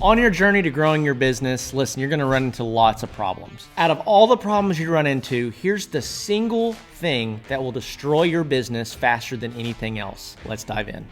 On your journey to growing your business, listen, you're going to run into lots of problems. Out of all the problems you run into, here's the single thing that will destroy your business faster than anything else. Let's dive in.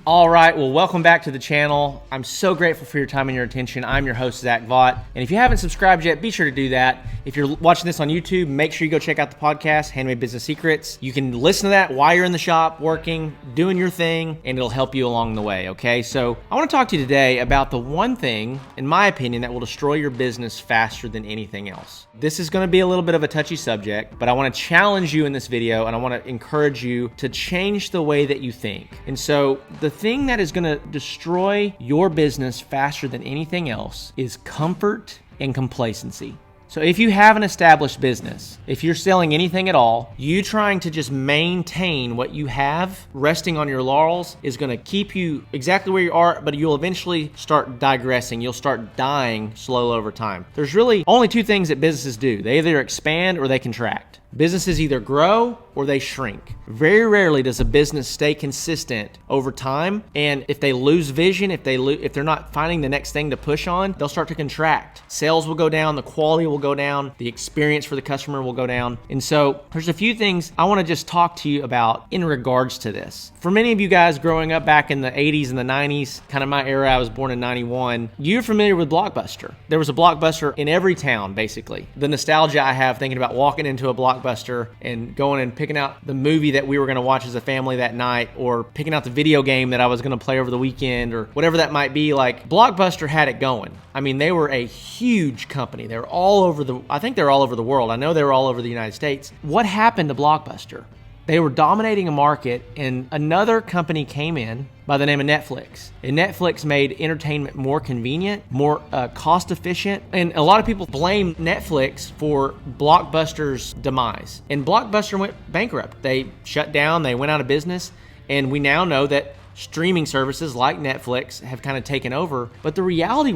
All right, well, welcome back to the channel. I'm so grateful for your time and your attention. I'm your host, Zach Vaught. And if you haven't subscribed yet, be sure to do that. If you're watching this on YouTube, make sure you go check out the podcast, Handmade Business Secrets. You can listen to that while you're in the shop, working, doing your thing, and it'll help you along the way, okay? So I want to talk to you today about the one thing, in my opinion, that will destroy your business faster than anything else. This is going to be a little bit of a touchy subject, but I want to challenge you in this video, and I want to encourage you to change the way that you think. And so the thing that is going to destroy your business faster than anything else is comfort and complacency. So if you have an established business, if you're selling anything at all, you trying to just maintain what you have, resting on your laurels, is going to keep you exactly where you are, but you'll eventually start digressing. You'll start dying slow over time. There's really only two things that businesses do. They either expand or they contract. Businesses either grow or they shrink. Very rarely does a business stay consistent over time. And if they lose vision, if they're not finding the next thing to push on, they'll start to contract. Sales will go down, the quality will go down, the experience for the customer will go down. And so there's a few things I want to just talk to you about in regards to this. For many of you guys growing up back in the 80s and the 90s, kind of my era, I was born in 91, you're familiar with Blockbuster. There was a Blockbuster in every town, basically. The nostalgia I have thinking about walking into a Blockbuster and going and picking out the movie that we were going to watch as a family that night, or picking out the video game that I was going to play over the weekend, or whatever that might be. Like, Blockbuster had it going. I mean, they were a huge company. They were all over I think they're all over the world. I know they were all over the United States. What happened to Blockbuster? They were dominating a market, and another company came in by the name of Netflix. And Netflix made entertainment more convenient, more cost efficient. And a lot of people blame Netflix for Blockbuster's demise. And Blockbuster went bankrupt. They shut down, they went out of business. And we now know that streaming services like Netflix have kind of taken over. But the reality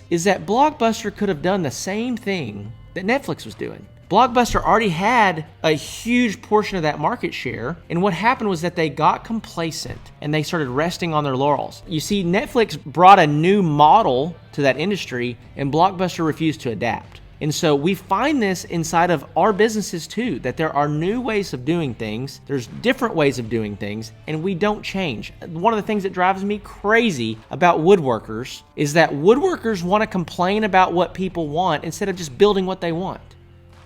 is that Blockbuster could have done the same thing that Netflix was doing. Blockbuster already had a huge portion of that market share, and what happened was that they got complacent and they started resting on their laurels. You see, Netflix brought a new model to that industry, and Blockbuster refused to adapt. And so we find this inside of our businesses too, that there are new ways of doing things, there's different ways of doing things, and we don't change. One of the things that drives me crazy about woodworkers is that woodworkers want to complain about what people want instead of just building what they want.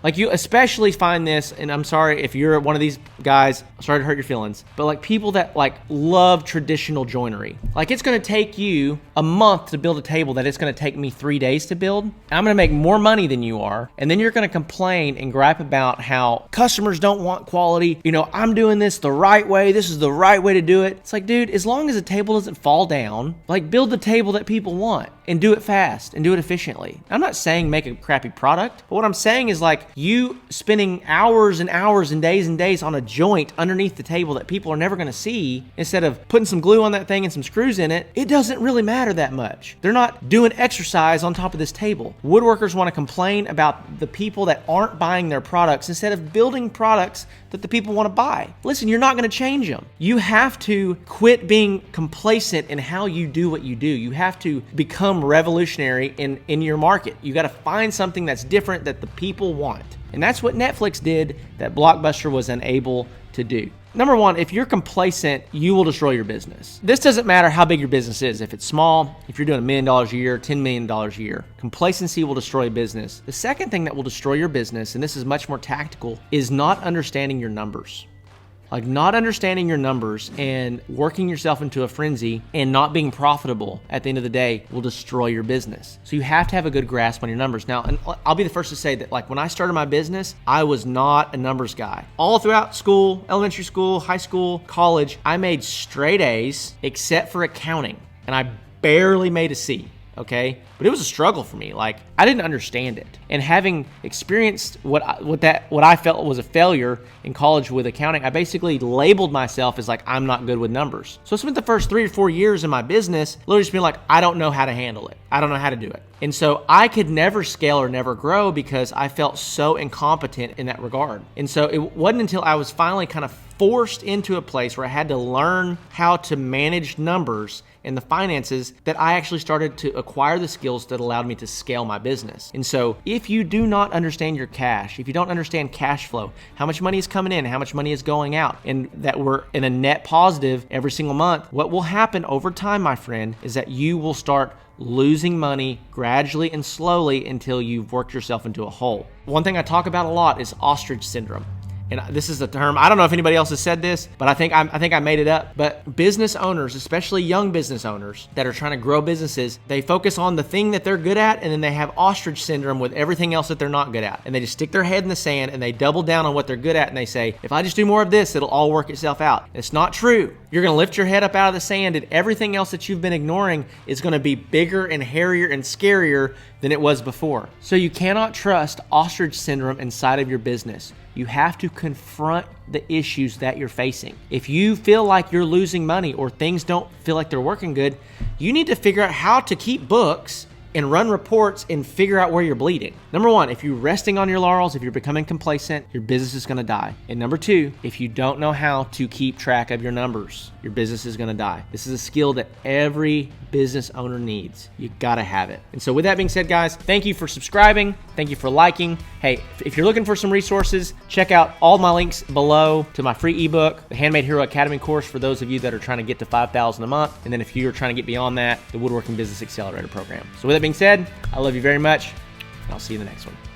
Like, you especially find this, and I'm sorry if you're one of these guys, sorry to hurt your feelings, but like people that like love traditional joinery. Like, it's going to take you a month to build a table that it's going to take me 3 days to build. I'm going to make more money than you are. And then you're going to complain and gripe about how customers don't want quality. You know, I'm doing this the right way. This is the right way to do it. It's like, dude, as long as the table doesn't fall down, like, build the table that people want and do it fast and do it efficiently. I'm not saying make a crappy product, but what I'm saying is, like, you spending hours and hours and days on a joint underneath the table that people are never going to see, instead of putting some glue on that thing and some screws in it, it doesn't really matter that much. They're not doing exercise on top of this table. Woodworkers want to complain about the people that aren't buying their products instead of building products that the people want to buy. Listen, you're not going to change them. You have to quit being complacent in how you do what you do. You have to become revolutionary in your market. You got to find something that's different that the people want. And that's what Netflix did that Blockbuster was unable to do. Number one, if you're complacent, you will destroy your business. This doesn't matter how big your business is. If it's small, if you're doing $1 million a year, $10 million a year, complacency will destroy business. The second thing that will destroy your business, and this is much more tactical, is not understanding your numbers. Like, not understanding your numbers and working yourself into a frenzy and not being profitable at the end of the day will destroy your business. So you have to have a good grasp on your numbers. Now, and I'll be the first to say that, like, when I started my business, I was not a numbers guy. All throughout school, elementary school, high school, college, I made straight A's except for accounting, and I barely made a C. Okay, but it was a struggle for me. Like, I didn't understand it, and having experienced what I felt was a failure in college with accounting, I basically labeled myself as, like, I'm not good with numbers. So I spent the first 3 or 4 years in my business literally just being like, I don't know how to handle it. I don't know how to do it. And so I could never scale or never grow because I felt so incompetent in that regard. And so it wasn't until I was finally kind of forced into a place where I had to learn how to manage numbers and the finances that I actually started to acquire the skills that allowed me to scale my business. And so if you do not understand your cash, if you don't understand cash flow, how much money is coming in, how much money is going out, and that we're in a net positive every single month, what will happen over time, my friend, is that you will start losing money gradually and slowly until you've worked yourself into a hole. One thing I talk about a lot is ostrich syndrome. And this is a term, I don't know if anybody else has said this, but I think I made it up. But business owners, especially young business owners that are trying to grow businesses, they focus on the thing that they're good at, and then they have ostrich syndrome with everything else that they're not good at. And they just stick their head in the sand and they double down on what they're good at, and they say, if I just do more of this, it'll all work itself out. And it's not true. You're gonna lift your head up out of the sand, and everything else that you've been ignoring is gonna be bigger and hairier and scarier than it was before. So you cannot trust ostrich syndrome inside of your business. You have to confront the issues that you're facing. If you feel like you're losing money or things don't feel like they're working good, you need to figure out how to keep books and run reports and figure out where you're bleeding. Number one, if you're resting on your laurels, if you're becoming complacent, your business is gonna die. And number two, if you don't know how to keep track of your numbers, your business is gonna die. This is a skill that every business owner needs. You gotta have it. And so with that being said, guys, thank you for subscribing. Thank you for liking. Hey, if you're looking for some resources, check out all my links below to my free ebook, the Handmade Hero Academy course for those of you that are trying to get to $5,000 a month. And then if you're trying to get beyond that, the Woodworking Business Accelerator program. So with that being said, I love you very much, and I'll see you in the next one.